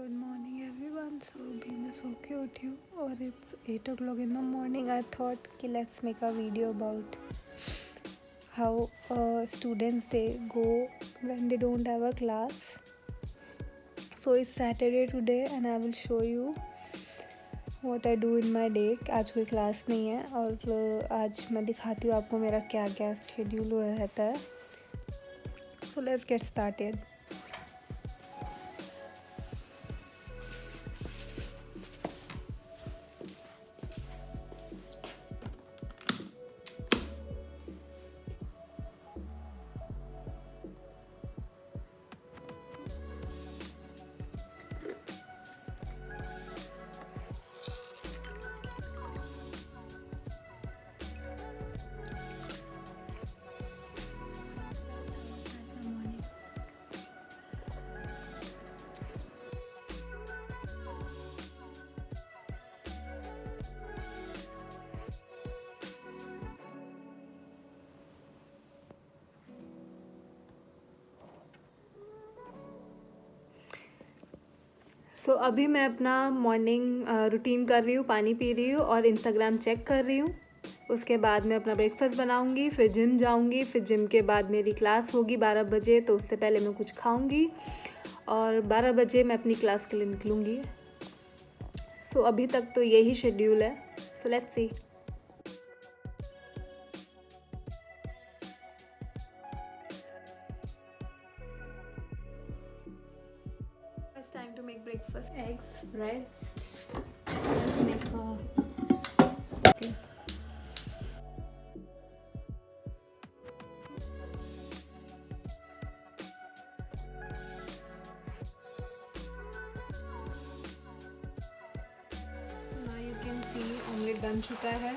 Good morning everyone. सो अभी मैं सो के उठी हूँ और it's 8 o'clock in the morning. I thought कि let's make a video about how students they go when they don't have a class. So it's Saturday today and I will show you what I do in my day. आज कोई class नहीं है और आज मैं दिखाती हूँ आपको मेरा क्या क्या शेड्यूल रहता है. So let's get started. So अभी मैं अपना मॉर्निंग रूटीन कर रही हूँ, पानी पी रही हूँ और इंस्टाग्राम चेक कर रही हूँ. उसके बाद मैं अपना ब्रेकफास्ट बनाऊँगी, फिर जिम जाऊँगी, फिर जिम के बाद मेरी क्लास होगी 12 बजे. तो उससे पहले मैं कुछ खाऊँगी और 12 बजे मैं अपनी क्लास के लिए निकलूँगी. सो अभी तक तो यही शेड्यूल है. So let's see. It's time to make breakfast. Eggs, bread. Let's make okay. So now you can see omelette बन चुका है.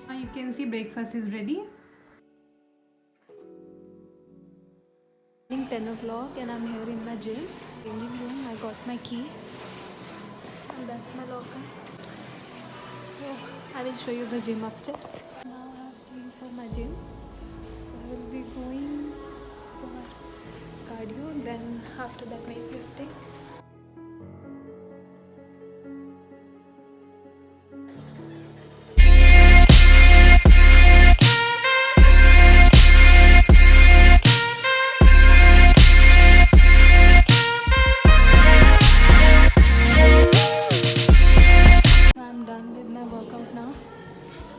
Now you can see breakfast is ready. 10 o'clock and I'm here in my gym changing room. I got my key and that's my locker. So I will show you the gym upstairs. Now I have to leave for my gym. So I will be going for cardio, then after that weightlifting.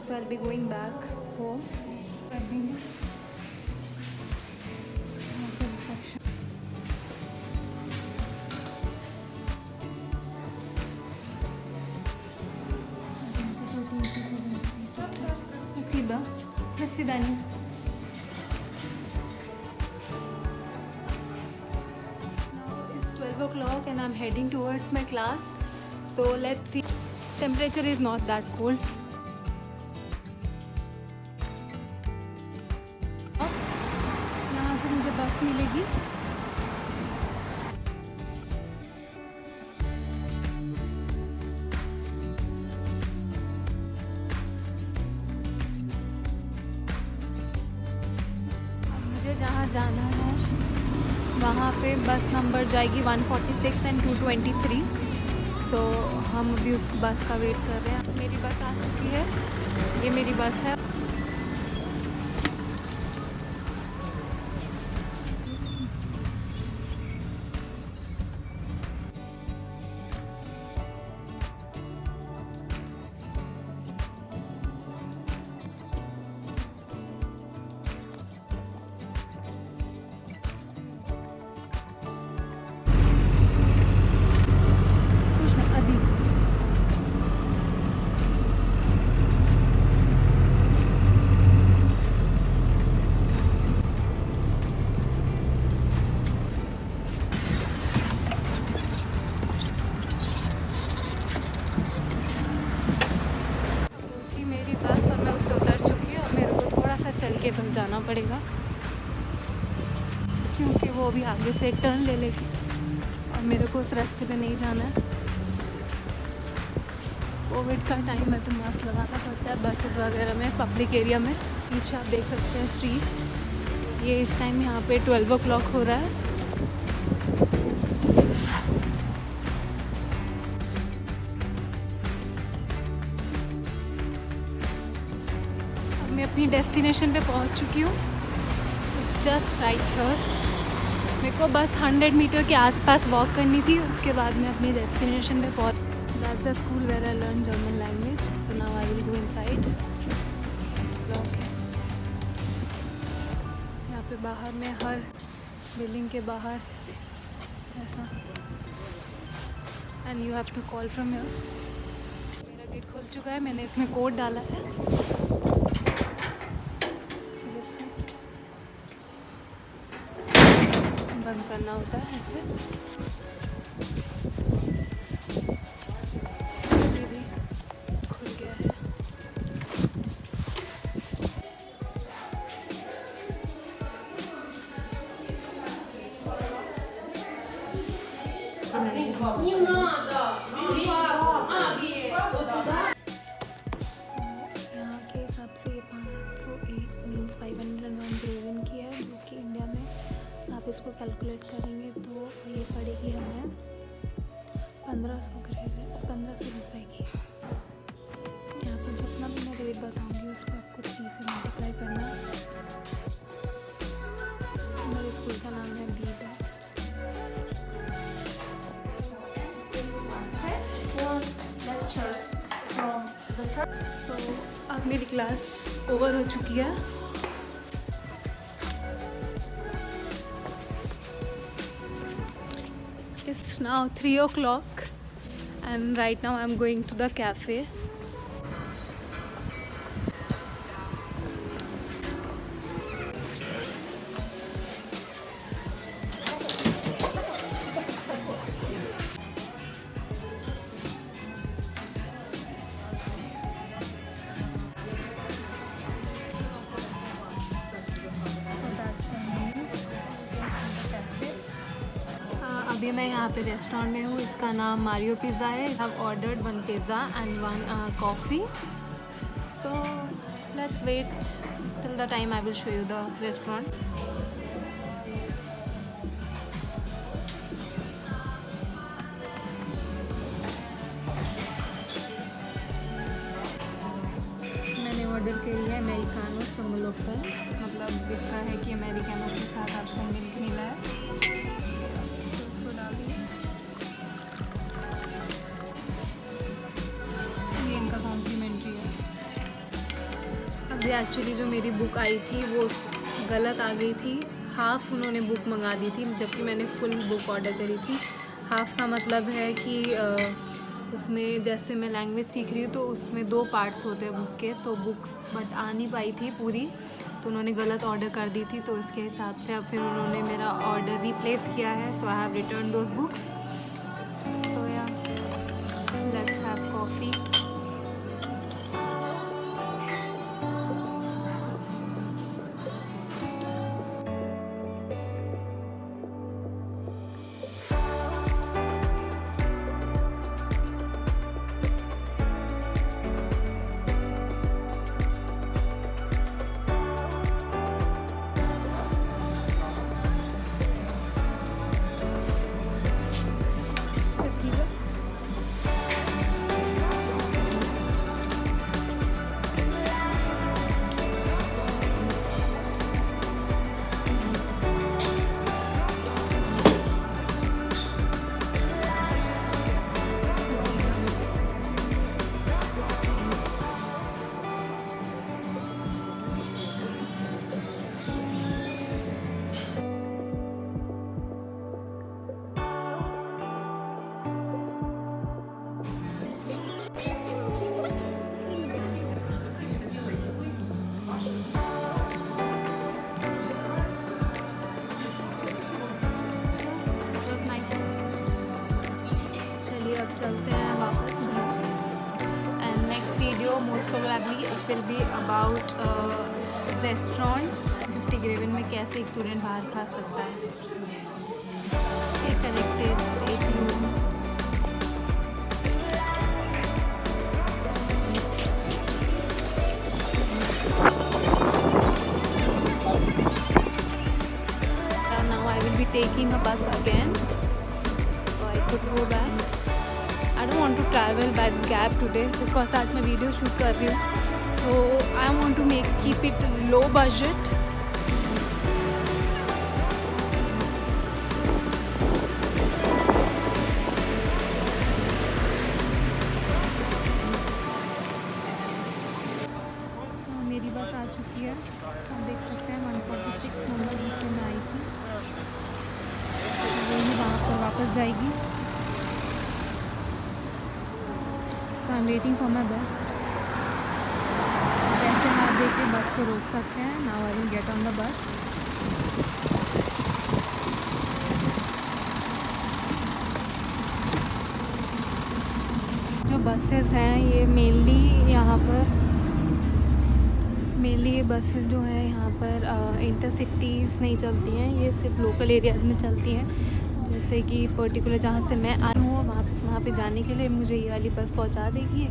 So I'll be going back home. Asiba, до свидания. Now it's 12 o'clock and I'm heading towards my class. So let's see. Temperature is not that cold. यहाँ से मुझे बस मिलेगी. मुझे जहाँ जाना है वहाँ पे बस नंबर जाएगी 146 एंड 223. सो हम अभी उस बस का वेट कर रहे हैं. मेरी बस आ चुकी है. ये मेरी बस है. के तुम जाना पड़ेगा क्योंकि वो भी आगे से एक टर्न ले लेगी और मेरे को उस रास्ते पे नहीं जाना है. कोविड का टाइम है तो मास्क लगाना पड़ता है बसेस वगैरह में, पब्लिक एरिया में। पीछे आप देख सकते हैं स्ट्रीट। ये इस टाइम यहाँ पे 12 o'clock हो रहा है। अब मैं अपनी डेस्टिनेशन पे पहुँच चुकी हूँ। Just right here. मेरे को बस 100 मीटर के आसपास वॉक करनी थी, उसके बाद मैं अपनी डेस्टिनेशन पे पहुँच। That's the school where I learn German language. So now I will go inside. यहाँ पे बाहर में, हर बिल्डिंग के बाहर ऐसा, and you have to call from here. मेरा गेट खुल चुका है, मैंने इसमें कोड डाला है। बंद करना होता है ऐसे। ये भी खुल गया है। यहाँ के हिसाब से 501 मीन्स 501 ग्रेवन की है, जो कि इंडिया में आप इसको कैलकुलेट करेंगे तो ये पड़ेगी हमें 1500 रुपये की। यहाँ पर जितना भी मैं रेट बताऊँगी उसको आपको 3 से मल्टीप्लाई करना है। मेरे स्कूल का नाम है बी बेस्ट। सो अब मेरी क्लास ओवर हो चुकी है। It's now 3 o'clock and right now I'm going to the cafe. अभी मैं यहाँ पे रेस्टोरेंट में हूँ, इसका नाम मारियो पिज़्ज़ा है। I have ordered 1 pizza and 1 coffee. So let's wait till the time I will show you the restaurant. मैंने ऑर्डर करी है अमेरिकानो समोलोपो, मतलब इसका है कि अमेरिकानो के साथ आपको मिल्क मिला है। एक्चुअली जो मेरी बुक आई थी वो गलत आ गई थी। हाफ़ उन्होंने बुक मंगा दी थी, जबकि मैंने फुल बुक ऑर्डर करी थी। हाफ़ का मतलब है कि उसमें जैसे मैं लैंग्वेज सीख रही हूँ तो उसमें 2 पार्ट्स होते हैं बुक के, तो बुक्स बट आ नहीं पाई थी पूरी, तो उन्होंने गलत ऑर्डर कर दी थी। तो इसके हिसाब से अब फिर उन्होंने मेरा ऑर्डर रिप्लेस किया है। So I have return those books. So yeah let's have coffee. Most probably it will be about restaurant 50 ग्रेवन में कैसे एक स्टूडेंट बाहर खा सकता है। Stay connected, stay tuned. bus again, so I could go back. I don't want to travel by cab today because आज मैं वीडियो शूट कर रही हूँ, so I want to keep it low budget. मेरी बस आ चुकी है, आप देख सकते हैं 146 नंबर जिससे मैं आई थी, वही वहाँ पर वापस जाएगी. So I am waiting for my bus. आप ऐसे हाथ दे के बस को रोक सकते हैं. Now I will get on the bus. जो बसेस हैं ये मेनली ये बसेस जो है यहाँ पर इंटरसिटीज़ नहीं चलती हैं, ये सिर्फ लोकल एरियाज़ में चलती हैं. जैसे कि पर्टिकुलर जहाँ से मैं आई हूँ वहाँ पे जाने के लिए मुझे ये वाली बस पहुँचा देगी.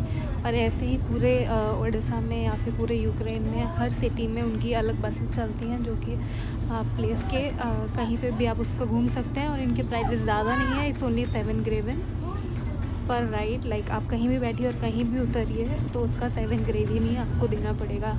और ऐसे ही पूरे ओडिशा में या फिर पूरे यूक्रेन में हर सिटी में उनकी अलग बसेस चलती हैं, जो कि प्लेस के कहीं पे भी आप उसको घूम सकते हैं. और इनके प्राइसेस ज़्यादा नहीं है, इट्स ओनली 7 ग्रेवन पर राइड. लाइक आप कहीं भी बैठिए और कहीं भी उतरिए तो उसका 7 ग्रेवन ही आपको देना पड़ेगा.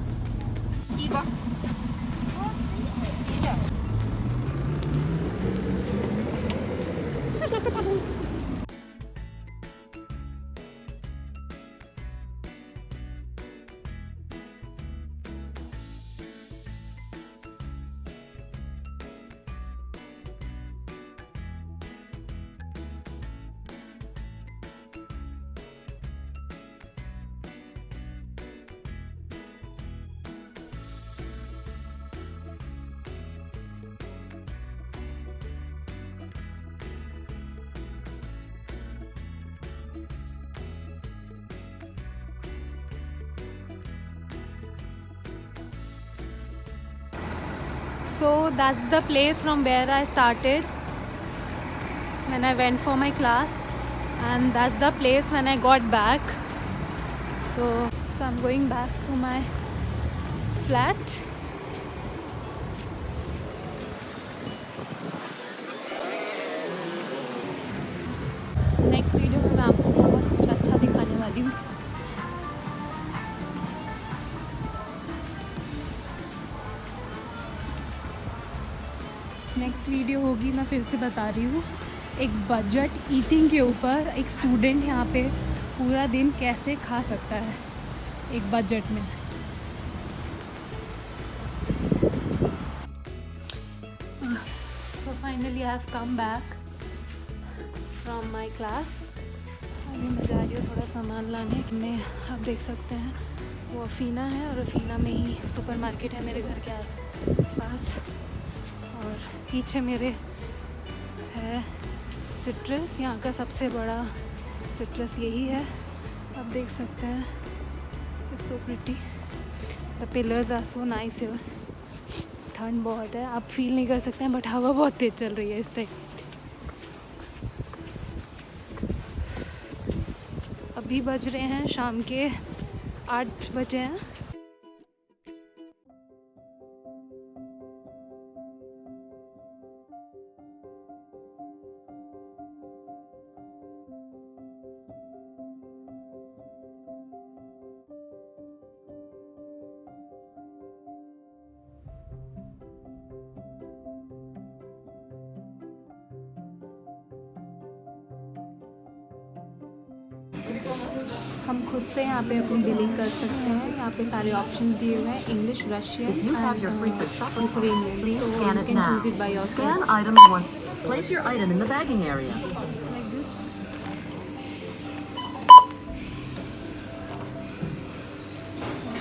So that's the place from where I started when I went for my class, and that's the place when I got back. So I'm going back to my flat. Next video में मैं आपको बहुत कुछ अच्छा दिखाने वाली हूँ. Next video होगी, मैं फिर से बता रही हूँ, एक बजट ईटिंग के ऊपर. एक स्टूडेंट यहाँ पे पूरा दिन कैसे खा सकता है एक बजट में. So finally I have come back from my class. अभी मैं जा रही हूँ थोड़ा सामान लाने. मैं आप देख सकते हैं वो अफीना है, और अफीना में ही सुपरमार्केट है मेरे घर के आस पास. और पीछे मेरे है सिट्रस. यहाँ का सबसे बड़ा सिट्रस यही है, आप देख सकते हैं. It's so pretty. The pillars are so nice here. ठंड बहुत है, आप फील नहीं कर सकते हैं, बट हवा बहुत तेज़ चल रही है इस टाइम. अभी बज रहे हैं शाम के 8 बजे हैं. हम खुद से यहाँ पे अपनी बिलिंग कर सकते हैं. यहाँ पे सारे ऑप्शन दिए हुए हैं, English, Russian and Ukrainian. So you can choose it by yourself. Scan item 1. Place your item in the bagging area. Like this.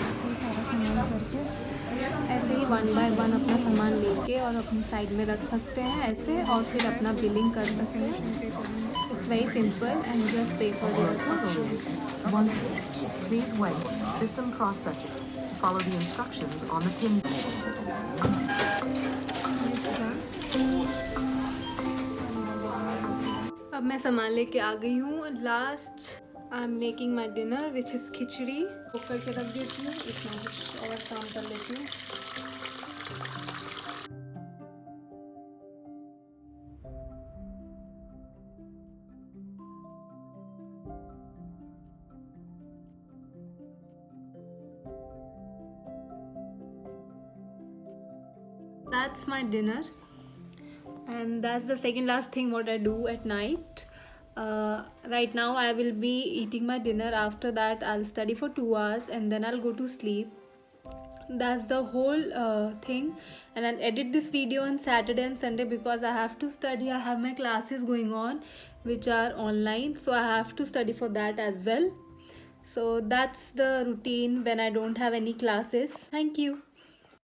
ऐसे ही सारा सामान करके ऐसे ही 1 बाय 1 अपना सामान लेके और अपनी साइड में रख सकते हैं ऐसे, और फिर अपना बिलिंग कर सकते हैं. It's very simple and just पे for your option. Please wait. System processing. Follow the instructions on the pin. अब मैं सामान लेके आ गई हूँ. Last I am making my dinner which is khichdi. Cook करके रख देती हूँ, इतना कुछ और काम कर लेती हूँ. that's my dinner, and that's the second last thing what I do at night. Right now I will be eating my dinner. After that I'll study for 2 hours and then I'll go to sleep. That's the whole thing. And I'll edit this video on Saturday and Sunday because I have to study. I have my classes going on which are online, so I have to study for that as well. So that's the routine when I don't have any classes. Thank you.